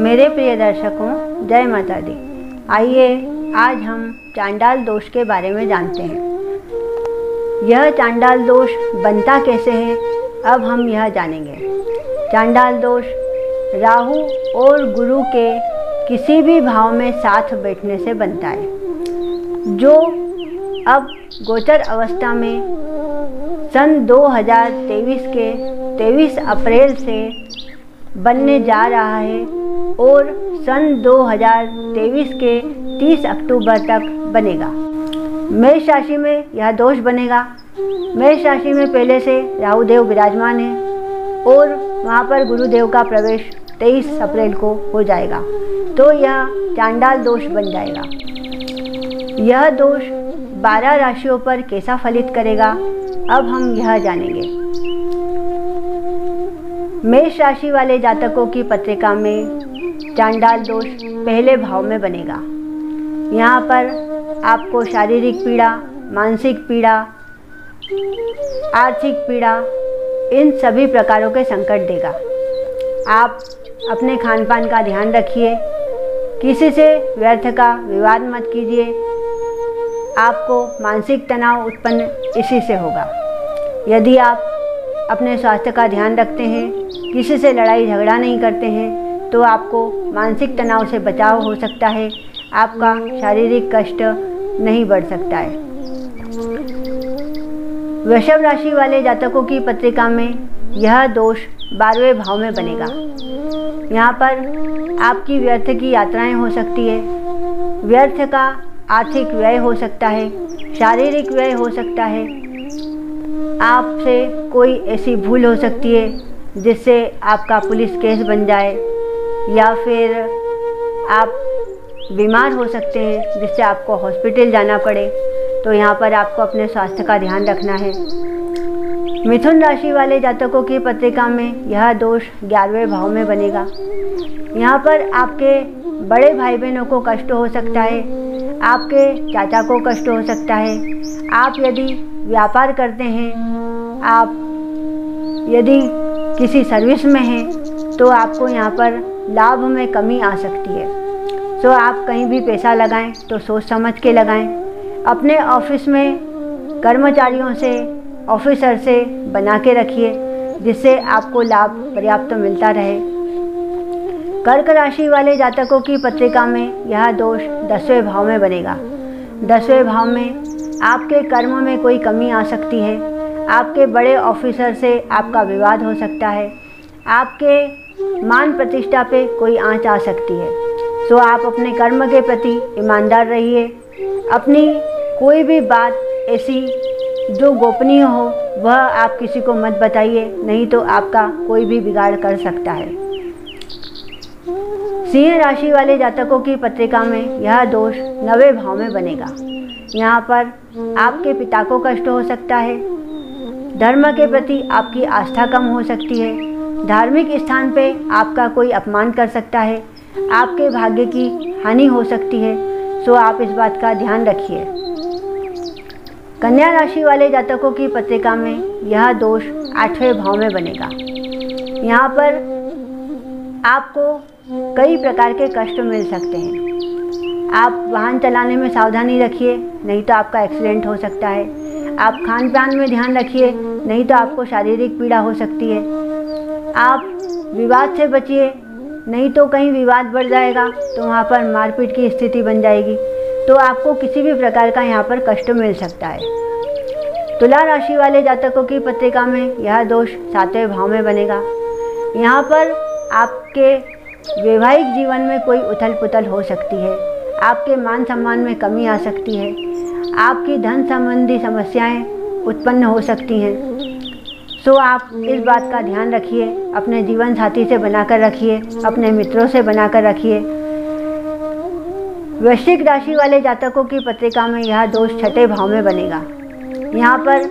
मेरे प्रिय दर्शकों, जय माता दी। आइए आज हम चांडाल दोष के बारे में जानते हैं। यह चांडाल दोष बनता कैसे है, अब हम यह जानेंगे। चांडाल दोष राहु और गुरु के किसी भी भाव में साथ बैठने से बनता है, जो अब गोचर अवस्था में सन 2023 के 23 अप्रैल से बनने जा रहा है और सन 2023 के 30 अक्टूबर तक बनेगा। मेष राशि में यह दोष बनेगा। मेष राशि में पहले से राहु देव विराजमान है और वहाँ पर गुरुदेव का प्रवेश 23 अप्रैल को हो जाएगा, तो यह चांडाल दोष बन जाएगा। यह दोष 12 राशियों पर कैसा फलित करेगा, अब हम यह जानेंगे। मेष राशि वाले जातकों की पत्रिका में चांडाल दोष पहले भाव में बनेगा। यहाँ पर आपको शारीरिक पीड़ा, मानसिक पीड़ा, आर्थिक पीड़ा, इन सभी प्रकारों के संकट देगा। आप अपने खान पान का ध्यान रखिए, किसी से व्यर्थ का विवाद मत कीजिए। आपको मानसिक तनाव उत्पन्न इसी से होगा। यदि आप अपने स्वास्थ्य का ध्यान रखते हैं, किसी से लड़ाई झगड़ा नहीं करते हैं, तो आपको मानसिक तनाव से बचाव हो सकता है। आपका शारीरिक कष्ट नहीं बढ़ सकता है। वृषभ राशि वाले जातकों की पत्रिका में यह दोष 12वें भाव में बनेगा। यहाँ पर आपकी व्यर्थ की यात्राएं हो सकती है, व्यर्थ का आर्थिक व्यय हो सकता है, शारीरिक व्यय हो सकता है। आपसे कोई ऐसी भूल हो सकती है जिससे आपका पुलिस केस बन जाए, या फिर आप बीमार हो सकते हैं जिससे आपको हॉस्पिटल जाना पड़े, तो यहाँ पर आपको अपने स्वास्थ्य का ध्यान रखना है। मिथुन राशि वाले जातकों की पत्रिका में यह दोष 11वें भाव में बनेगा। यहाँ पर आपके बड़े भाई बहनों को कष्ट हो सकता है, आपके चाचा को कष्ट हो सकता है। आप यदि व्यापार करते हैं, आप यदि किसी सर्विस में हैं, तो आपको यहाँ पर लाभ में कमी आ सकती है। तो आप कहीं भी पैसा लगाएं तो सोच समझ के लगाएं। अपने ऑफिस में कर्मचारियों से, ऑफिसर से बना के रखिए, जिससे आपको लाभ पर्याप्त मिलता रहे। कर्क राशि वाले जातकों की पत्रिका में यह दोष 10वें भाव में बनेगा। 10वें भाव में आपके कर्म में कोई कमी आ सकती है। आपके बड़े ऑफिसर से आपका विवाद हो सकता है। आपके मान प्रतिष्ठा पे कोई आंच आ सकती है। सो आप अपने कर्म के प्रति ईमानदार रहिए। अपनी कोई भी बात ऐसी जो गोपनीय हो वह आप किसी को मत बताइए, नहीं तो आपका कोई भी बिगाड़ कर सकता है। सिंह राशि वाले जातकों की पत्रिका में यह दोष 9वें भाव में बनेगा। यहाँ पर आपके पिता को कष्ट हो सकता है। धर्म के प्रति आपकी आस्था कम हो सकती है। धार्मिक स्थान पे आपका कोई अपमान कर सकता है। आपके भाग्य की हानि हो सकती है, सो आप इस बात का ध्यान रखिए। कन्या राशि वाले जातकों की पत्रिका में यह दोष 8वें भाव में बनेगा। यहाँ पर आपको कई प्रकार के कष्ट मिल सकते हैं। आप वाहन चलाने में सावधानी रखिए, नहीं तो आपका एक्सीडेंट हो सकता है। आप खान पान में ध्यान रखिए, नहीं तो आपको शारीरिक पीड़ा हो सकती है। आप विवाद से बचिए, नहीं तो कहीं विवाद बढ़ जाएगा तो वहाँ पर मारपीट की स्थिति बन जाएगी, तो आपको किसी भी प्रकार का यहाँ पर कष्ट मिल सकता है। तुला राशि वाले जातकों की पत्रिका में यह दोष 7वें भाव में बनेगा। यहाँ पर आपके वैवाहिक जीवन में कोई उथल पुथल हो सकती है। आपके मान सम्मान में कमी आ सकती है। आपकी धन संबंधी समस्याएं उत्पन्न हो सकती हैं। सो आप इस बात का ध्यान रखिए। अपने जीवन साथी से बनाकर रखिए, अपने मित्रों से बनाकर रखिए। वृश्चिक राशि वाले जातकों की पत्रिका में यह दोष 6ठे भाव में बनेगा। यहाँ पर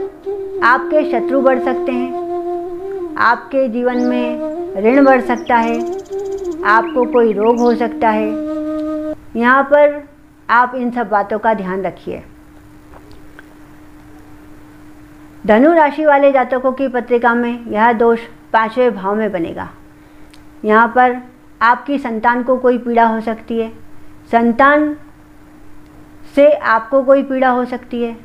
आपके शत्रु बढ़ सकते हैं। आपके जीवन में ऋण बढ़ सकता है। आपको कोई रोग हो सकता है। यहाँ पर आप इन सब बातों का ध्यान रखिए। धनु राशि वाले जातकों की पत्रिका में यह दोष 5वें भाव में बनेगा। यहाँ पर आपकी संतान को कोई पीड़ा हो सकती है, संतान से आपको कोई पीड़ा हो सकती है।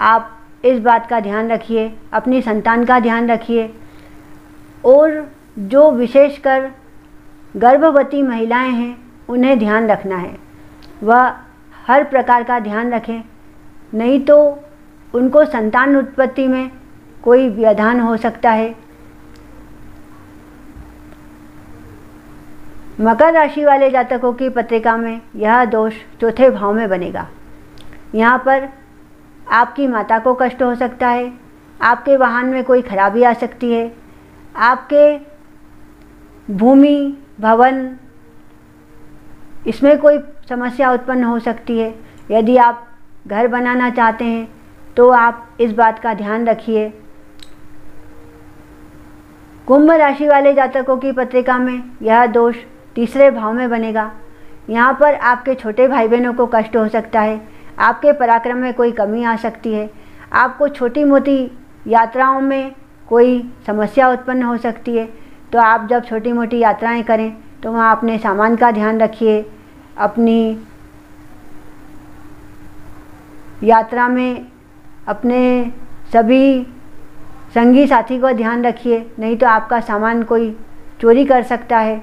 आप इस बात का ध्यान रखिए, अपनी संतान का ध्यान रखिए। और जो विशेषकर गर्भवती महिलाएं हैं उन्हें ध्यान रखना है, वह हर प्रकार का ध्यान रखें, नहीं तो उनको संतान उत्पत्ति में कोई व्यवधान हो सकता है। मकर राशि वाले जातकों की पत्रिका में यह दोष चौथे भाव में बनेगा। यहाँ पर आपकी माता को कष्ट हो सकता है, आपके वाहन में कोई खराबी आ सकती है, आपके भूमि भवन इसमें कोई समस्या उत्पन्न हो सकती है। यदि आप घर बनाना चाहते हैं तो आप इस बात का ध्यान रखिए। कुंभ राशि वाले जातकों की पत्रिका में यह दोष तीसरे भाव में बनेगा। यहाँ पर आपके छोटे भाई बहनों को कष्ट हो सकता है, आपके पराक्रम में कोई कमी आ सकती है, आपको छोटी मोटी यात्राओं में कोई समस्या उत्पन्न हो सकती है। तो आप जब छोटी मोटी यात्राएं करें तो वहाँ अपने सामान का ध्यान रखिए, अपनी यात्रा में अपने सभी संगी साथी को ध्यान रखिए, नहीं तो आपका सामान कोई चोरी कर सकता है।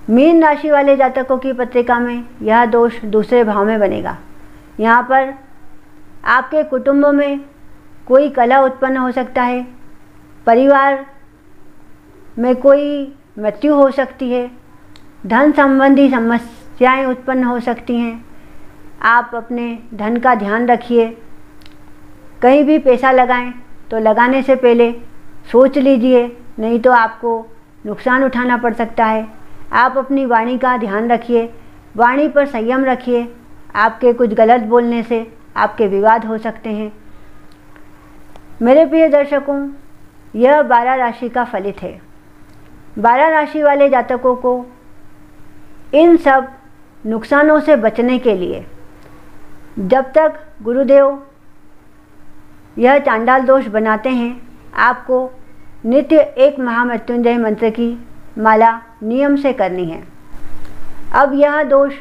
मीन राशि वाले जातकों की पत्रिका में यह दोष दूसरे भाव में बनेगा। यहाँ पर आपके कुटुंब में कोई कलह उत्पन्न हो सकता है, परिवार में कोई मृत्यु हो सकती है, धन संबंधी समस्याएं उत्पन्न हो सकती हैं। आप अपने धन का ध्यान रखिए, कहीं भी पैसा लगाएं तो लगाने से पहले सोच लीजिए, नहीं तो आपको नुकसान उठाना पड़ सकता है। आप अपनी वाणी का ध्यान रखिए, वाणी पर संयम रखिए, आपके कुछ गलत बोलने से आपके विवाद हो सकते हैं। मेरे प्रिय दर्शकों, यह 12 राशि का फलित है। 12 राशि वाले जातकों को इन सब नुकसानों से बचने के लिए जब तक गुरुदेव यह चांडाल दोष बनाते हैं, आपको नित्य एक महामृत्युंजय मंत्र की माला नियम से करनी है। अब यह दोष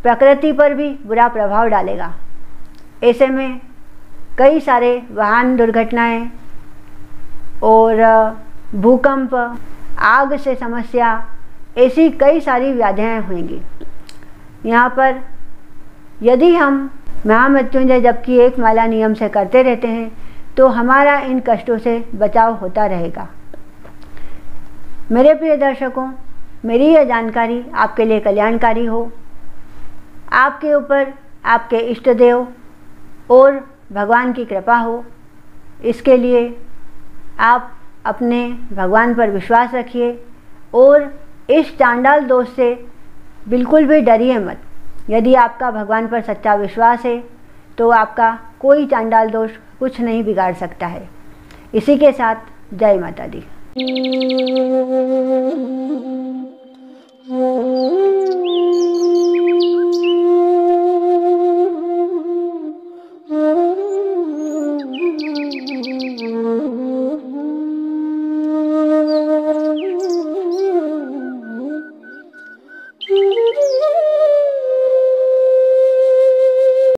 प्रकृति पर भी बुरा प्रभाव डालेगा। ऐसे में कई सारे वाहन दुर्घटनाएं और भूकंप, आग से समस्या, ऐसी कई सारी व्याधियाँ होंगी। यहाँ पर यदि हम महामृत्युंजय जप की एक माला नियम से करते रहते हैं तो हमारा इन कष्टों से बचाव होता रहेगा। मेरे प्रिय दर्शकों, मेरी यह जानकारी आपके लिए कल्याणकारी हो, आपके ऊपर आपके इष्ट देव और भगवान की कृपा हो, इसके लिए आप अपने भगवान पर विश्वास रखिए और इस चांडाल दोष से बिल्कुल भी डरिए मत। यदि आपका भगवान पर सच्चा विश्वास है तो आपका कोई चांडाल दोष कुछ नहीं बिगाड़ सकता है। इसी के साथ जय माता दी।